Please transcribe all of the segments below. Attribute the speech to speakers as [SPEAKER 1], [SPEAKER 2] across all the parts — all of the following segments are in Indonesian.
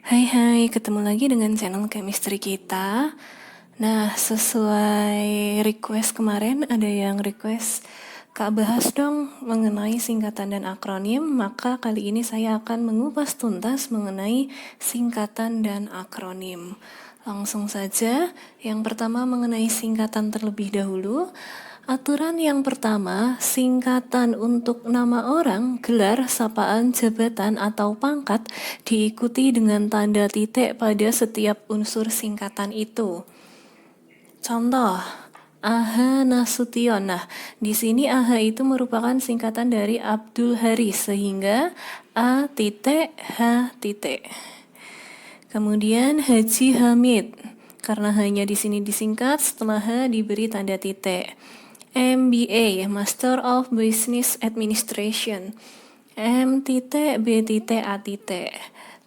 [SPEAKER 1] Hai, ketemu lagi dengan channel chemistry kita. Nah, sesuai request kemarin, ada yang request Kak bahas dong mengenai singkatan dan akronim, maka kali ini saya akan mengupas tuntas mengenai singkatan dan akronim. Langsung saja, yang pertama mengenai singkatan terlebih dahulu. Aturan yang pertama, singkatan untuk nama orang, gelar, sapaan, jabatan, atau pangkat diikuti dengan tanda titik pada setiap unsur singkatan itu. Contoh, Aha Nasution. Nah, di sini Aha itu merupakan singkatan dari Abdul Haris, sehingga A titik H titik. Kemudian Haji Hamid, karena hanya di sini disingkat, setelah H diberi tanda titik. MBA, Master of Business Administration. M titik B titik A titik.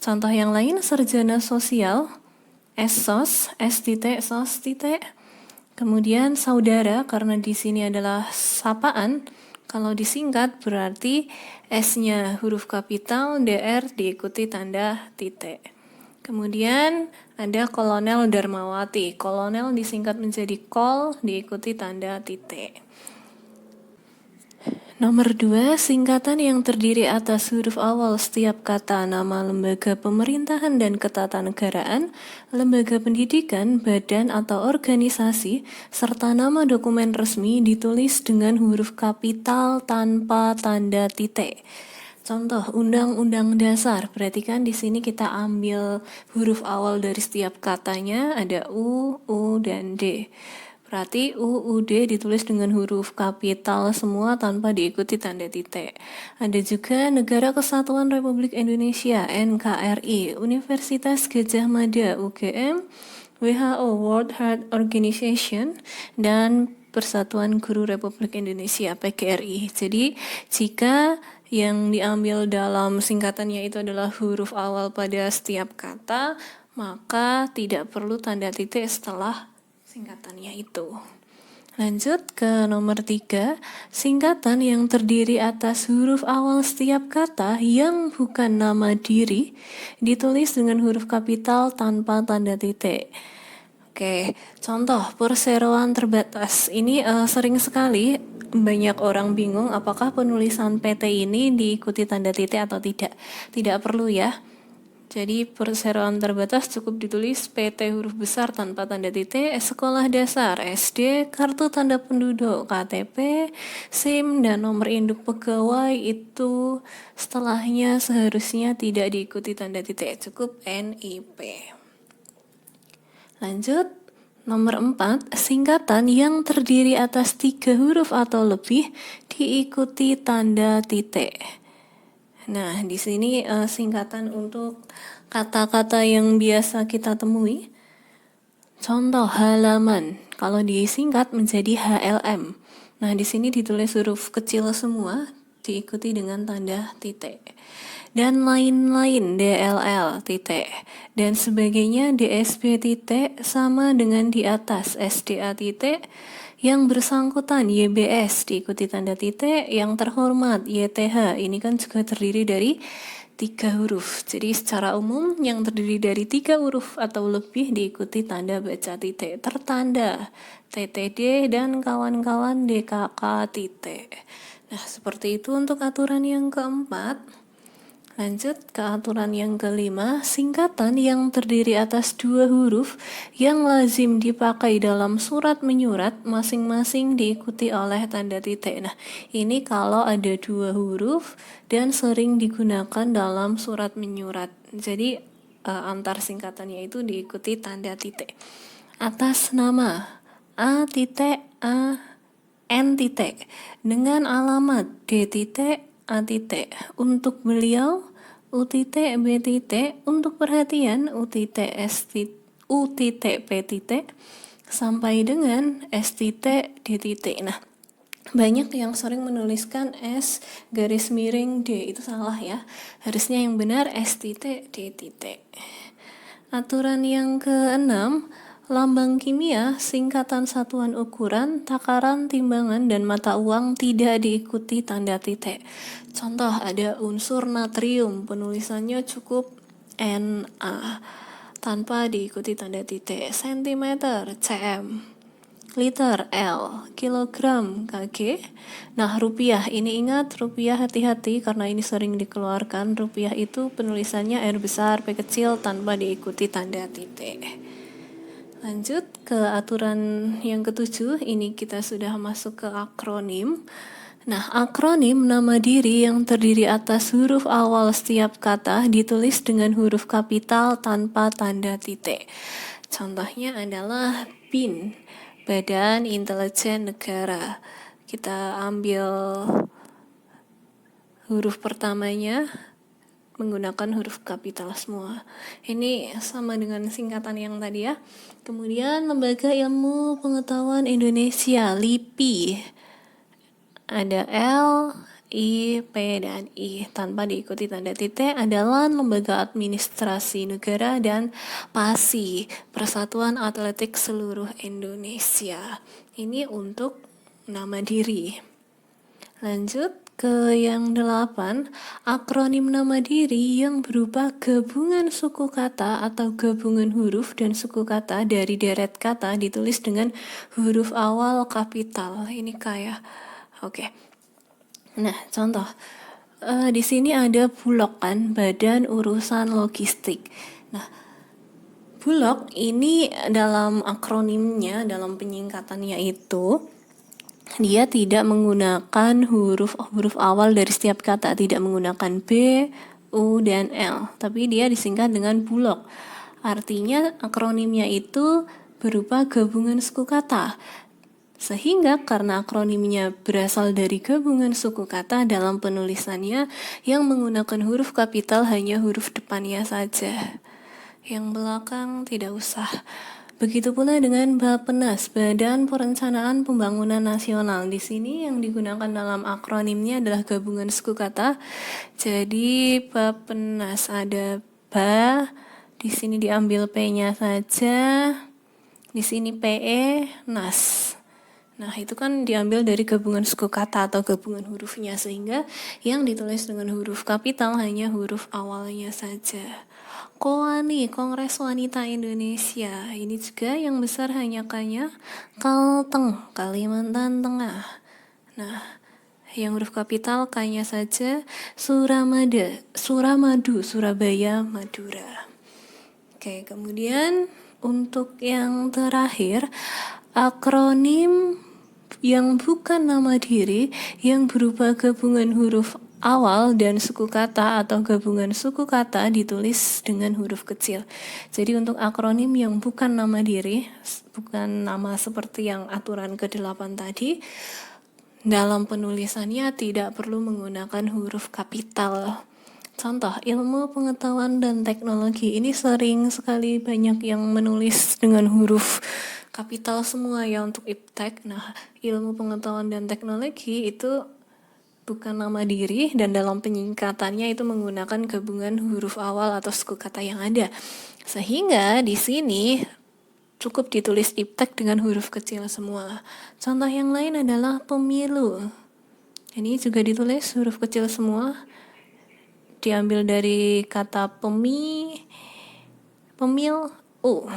[SPEAKER 1] Contoh yang lain, sarjana sosial, SSOS, S titik SOS titik. Kemudian saudara, karena di sini adalah sapaan, kalau disingkat berarti S-nya huruf kapital, DR diikuti tanda titik. Kemudian ada Kolonel Darmawati. Kolonel disingkat menjadi Kol, diikuti tanda titik. Nomor 2, singkatan yang terdiri atas huruf awal setiap kata nama lembaga pemerintahan dan ketatanegaraan, lembaga pendidikan, badan atau organisasi, serta nama dokumen resmi ditulis dengan huruf kapital tanpa tanda titik. Contoh, Undang-Undang Dasar. Perhatikan di sini kita ambil huruf awal dari setiap katanya, ada U, dan D. Berarti UUD ditulis dengan huruf kapital semua tanpa diikuti tanda titik. Ada juga Negara Kesatuan Republik Indonesia NKRI, Universitas Gadjah Mada UGM, WHO World Health Organization, dan Persatuan Guru Republik Indonesia PGRI. Jadi jika yang diambil dalam singkatannya itu adalah huruf awal pada setiap kata, maka tidak perlu tanda titik setelah singkatannya itu. Lanjut ke nomor 3, singkatan yang terdiri atas huruf awal setiap kata yang bukan nama diri ditulis dengan huruf kapital tanpa tanda titik. Oke, contoh perseroan terbatas. Ini sering sekali banyak orang bingung apakah penulisan PT ini diikuti tanda titik atau tidak. Tidak perlu ya. Jadi perseroan terbatas cukup ditulis PT huruf besar tanpa tanda titik, sekolah dasar, SD, kartu tanda penduduk, KTP, SIM, dan nomor induk pegawai itu setelahnya seharusnya tidak diikuti tanda titik, cukup NIP. Lanjut, nomor 4, singkatan yang terdiri atas 3 huruf atau lebih diikuti tanda titik. Nah, di sini singkatan untuk kata-kata yang biasa kita temui. Contoh halaman, kalau disingkat menjadi HLM. Nah, di sini ditulis huruf kecil semua, diikuti dengan tanda titik. Dan lain-lain DLL titik. Dan sebagainya DSB titik sama dengan di atas SDA titik. Yang bersangkutan YBS diikuti tanda titik, yang terhormat YTH ini kan juga terdiri dari 3 huruf. Jadi secara umum yang terdiri dari 3 huruf atau lebih diikuti tanda baca titik tertanda TTD dan kawan-kawan DKK titik. Nah, seperti itu untuk aturan yang keempat. Lanjut ke aturan yang kelima, singkatan yang terdiri atas 2 huruf yang lazim dipakai dalam surat menyurat masing-masing diikuti oleh tanda titik. Nah, ini kalau ada 2 huruf dan sering digunakan dalam surat menyurat. Jadi antar singkatannya itu diikuti tanda titik. Atas nama A titik A N titik dengan alamat D titik A titik. Untuk beliau U titik B titik, untuk perhatian U titik S titik U titik P titik sampai dengan S titik D titik. Nah, banyak yang sering menuliskan S garis miring D, itu salah ya. Harusnya yang benar S titik D titik. Aturan yang keenam, lambang kimia, singkatan satuan ukuran, takaran, timbangan, dan mata uang tidak diikuti tanda titik. Contoh, ada unsur natrium, penulisannya cukup NA tanpa diikuti tanda titik. Sentimeter cm, liter L, kilogram kg. Nah, rupiah ini ingat, rupiah hati-hati karena ini sering dikeluarkan. Rupiah itu penulisannya R besar, P kecil tanpa diikuti tanda titik. Lanjut ke aturan yang ketujuh, ini kita sudah masuk ke akronim. Nah, akronim nama diri yang terdiri atas huruf awal setiap kata ditulis dengan huruf kapital tanpa tanda titik. Contohnya adalah BIN, Badan Intelijen Negara. Kita ambil huruf pertamanya menggunakan huruf kapital semua. Ini sama dengan singkatan yang tadi ya. Kemudian Lembaga Ilmu Pengetahuan Indonesia, LIPI. Ada L, I, P, dan I tanpa diikuti tanda titik adalah Lembaga Administrasi Negara, dan PASI, Persatuan Atletik Seluruh Indonesia. Ini untuk nama diri. Lanjut ke yang 8, akronim nama diri yang berupa gabungan suku kata atau gabungan huruf dan suku kata dari deret kata ditulis dengan huruf awal kapital. Ini kayak, oke. Nah, contoh. Di sini ada Bulog kan, Badan Urusan Logistik. Nah, Bulog ini dalam akronimnya, dalam penyingkatannya itu, dia tidak menggunakan huruf awal dari setiap kata, tidak menggunakan B, U, dan L, tapi dia disingkat dengan Bulog. Artinya akronimnya itu berupa gabungan suku kata. Sehingga karena akronimnya berasal dari gabungan suku kata, dalam penulisannya yang menggunakan huruf kapital hanya huruf depannya saja. Yang belakang tidak usah. Begitu pula dengan Bappenas, Badan Perencanaan Pembangunan Nasional. Di sini yang digunakan dalam akronimnya adalah gabungan suku kata. Jadi Bappenas ada ba, di sini diambil P-nya saja. Di sini PE, nas. Nah, itu kan diambil dari gabungan suku kata atau gabungan hurufnya, sehingga yang ditulis dengan huruf kapital hanya huruf awalnya saja. KOANI, Kongres Wanita Indonesia. Ini juga yang besar hanya Kalteng, Kalimantan Tengah. Nah, yang huruf kapital K-nya saja Suramadu, Surabaya, Madura. Oke, kemudian untuk yang terakhir, akronim yang bukan nama diri yang berupa gabungan huruf awal dan suku kata atau gabungan suku kata ditulis dengan huruf kecil. Jadi untuk akronim yang bukan nama diri, bukan nama seperti yang aturan ke-8 tadi, dalam penulisannya tidak perlu menggunakan huruf kapital. Contoh, ilmu pengetahuan dan teknologi ini sering sekali banyak yang menulis dengan huruf kapital semua ya untuk iptek. Nah, ilmu pengetahuan dan teknologi itu bukan nama diri dan dalam penyingkatannya itu menggunakan gabungan huruf awal atau suku kata yang ada. Sehingga di sini cukup ditulis iptek dengan huruf kecil semua. Contoh yang lain adalah pemilu. Ini juga ditulis huruf kecil semua. Diambil dari kata pemil, U.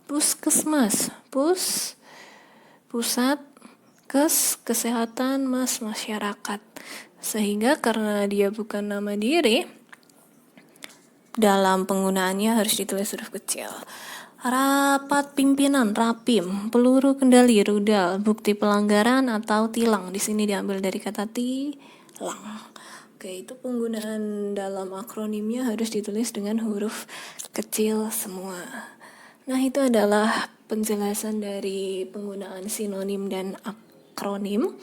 [SPEAKER 1] Puskesmas, pusat, kesehatan, masyarakat. Sehingga karena dia bukan nama diri, dalam penggunaannya harus ditulis huruf kecil. Rapat pimpinan, rapim, peluru kendali, rudal, bukti pelanggaran atau tilang. Di sini diambil dari kata tilang. Oke, itu penggunaan dalam akronimnya harus ditulis dengan huruf kecil semua. Nah, itu adalah penjelasan dari penggunaan sinonim dan akronim.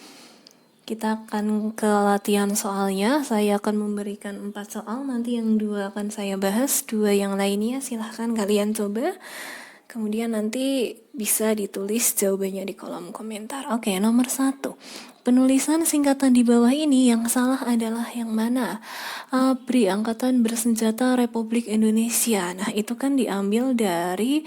[SPEAKER 1] Kita akan ke latihan soalnya. Saya akan memberikan 4 soal, nanti yang 2 akan saya bahas, 2 yang lainnya silahkan kalian coba. Kemudian nanti bisa ditulis jawabannya di kolom komentar. Oke, nomor 1. penulisan singkatan di bawah ini yang salah adalah yang mana? ABRI, Angkatan Bersenjata Republik Indonesia. Nah, itu kan diambil dari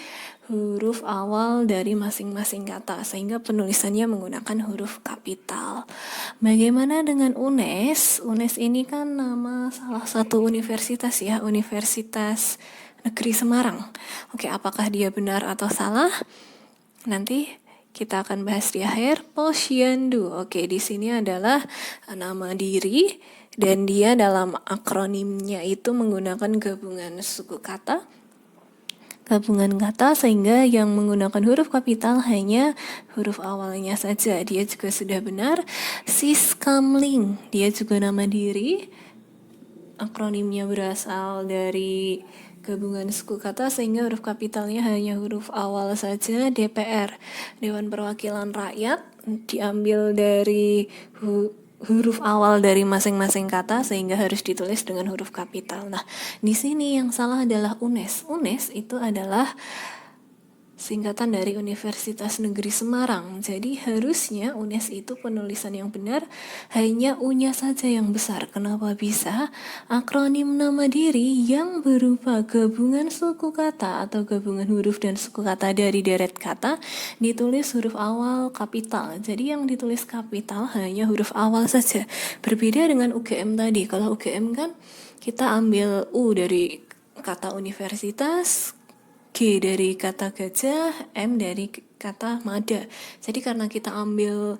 [SPEAKER 1] huruf awal dari masing-masing kata, sehingga penulisannya menggunakan huruf kapital. Bagaimana dengan UNES? UNES ini kan nama salah satu universitas ya, Universitas Negeri Semarang. Oke, apakah dia benar atau salah? Nanti kita akan bahas di akhir. Posyandu. Oke, di sini adalah nama diri dan dia dalam akronimnya itu menggunakan gabungan suku kata. Gabungan kata sehingga yang menggunakan huruf kapital hanya huruf awalnya saja. Dia juga sudah benar. Siskamling, dia juga nama diri. Akronimnya berasal dari gabungan suku kata sehingga huruf kapitalnya hanya huruf awal saja. DPR, Dewan Perwakilan Rakyat, diambil dari huruf awal dari masing-masing kata sehingga harus ditulis dengan huruf kapital. Nah, di sini yang salah adalah UNES. UNES itu adalah singkatan dari Universitas Negeri Semarang. Jadi harusnya UNES itu penulisan yang benar hanya U-nya saja yang besar. Kenapa bisa? Akronim nama diri yang berupa gabungan suku kata atau gabungan huruf dan suku kata dari deret kata ditulis huruf awal kapital. Jadi yang ditulis kapital hanya huruf awal saja. Berbeda dengan UGM tadi. Kalau UGM kan kita ambil U dari kata universitas, G dari kata gajah, M dari kata mada. Jadi karena kita ambil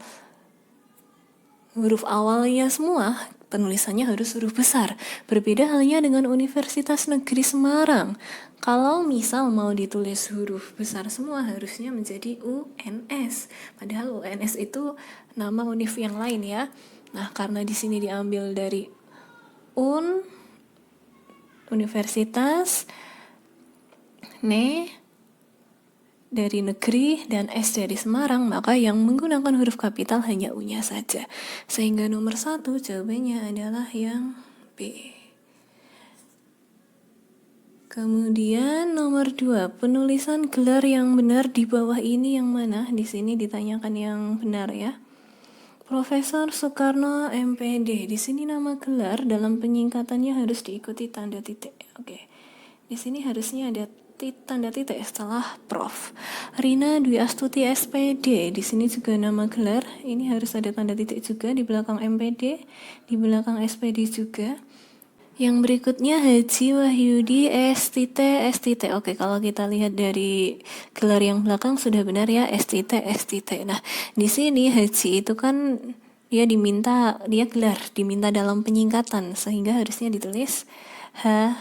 [SPEAKER 1] huruf awalnya semua, penulisannya harus huruf besar. Berbeda halnya dengan Universitas Negeri Semarang. Kalau misal mau ditulis huruf besar semua, harusnya menjadi UNS. Padahal UNS itu nama univ yang lain ya. Nah, karena di sini diambil dari Universitas, dari negeri, dan S dari Semarang, maka yang menggunakan huruf kapital hanya U-nya saja. Sehingga nomor 1 jawabannya adalah yang B. Kemudian nomor 2, penulisan gelar yang benar di bawah ini yang mana? Di sini ditanyakan yang benar ya. Profesor Soekarno MPD. Di sini nama gelar dalam penyingkatannya harus diikuti tanda titik. Oke. Di sini harusnya ada tanda titik setelah Prof. Rina Dwi Astuti SPD. Di sini juga nama gelar. Ini harus ada tanda titik juga di belakang MPD, di belakang SPD juga. Yang berikutnya Haji Wahyudi STT. Oke, kalau kita lihat dari gelar yang belakang sudah benar ya, STT. Nah, di sini Haji itu kan dia gelar diminta dalam penyingkatan sehingga harusnya ditulis H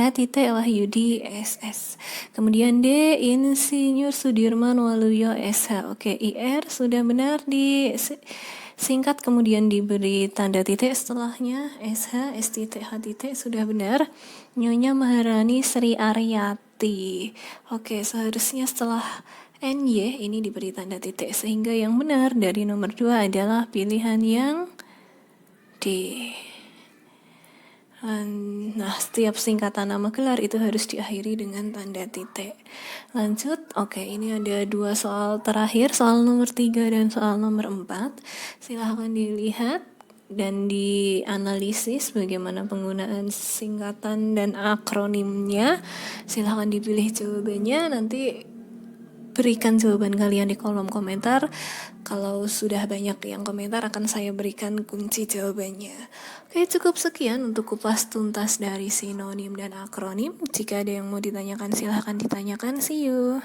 [SPEAKER 1] Wahyudi SS. Kemudian D, Insinyur Sudirman Waluyo SH. Oke, IR sudah benar singkat kemudian diberi tanda titik setelahnya SH, STT, HTT sudah benar. Nyonya Maharani Sri Aryati. Oke, seharusnya setelah NY ini diberi tanda titik sehingga yang benar dari nomor 2 adalah pilihan yang D. Nah, setiap singkatan nama gelar itu harus diakhiri dengan tanda titik. Lanjut, oke, ini ada 2 soal terakhir, soal nomor 3 dan soal nomor 4. Silahkan dilihat dan dianalisis bagaimana penggunaan singkatan dan akronimnya. Silahkan dipilih jawabannya, nanti berikan jawaban kalian di kolom komentar. Kalau sudah banyak yang komentar akan saya berikan kunci jawabannya. Oke, cukup sekian untuk kupas tuntas dari sinonim dan akronim. Jika ada yang mau ditanyakan silahkan ditanyakan. See you.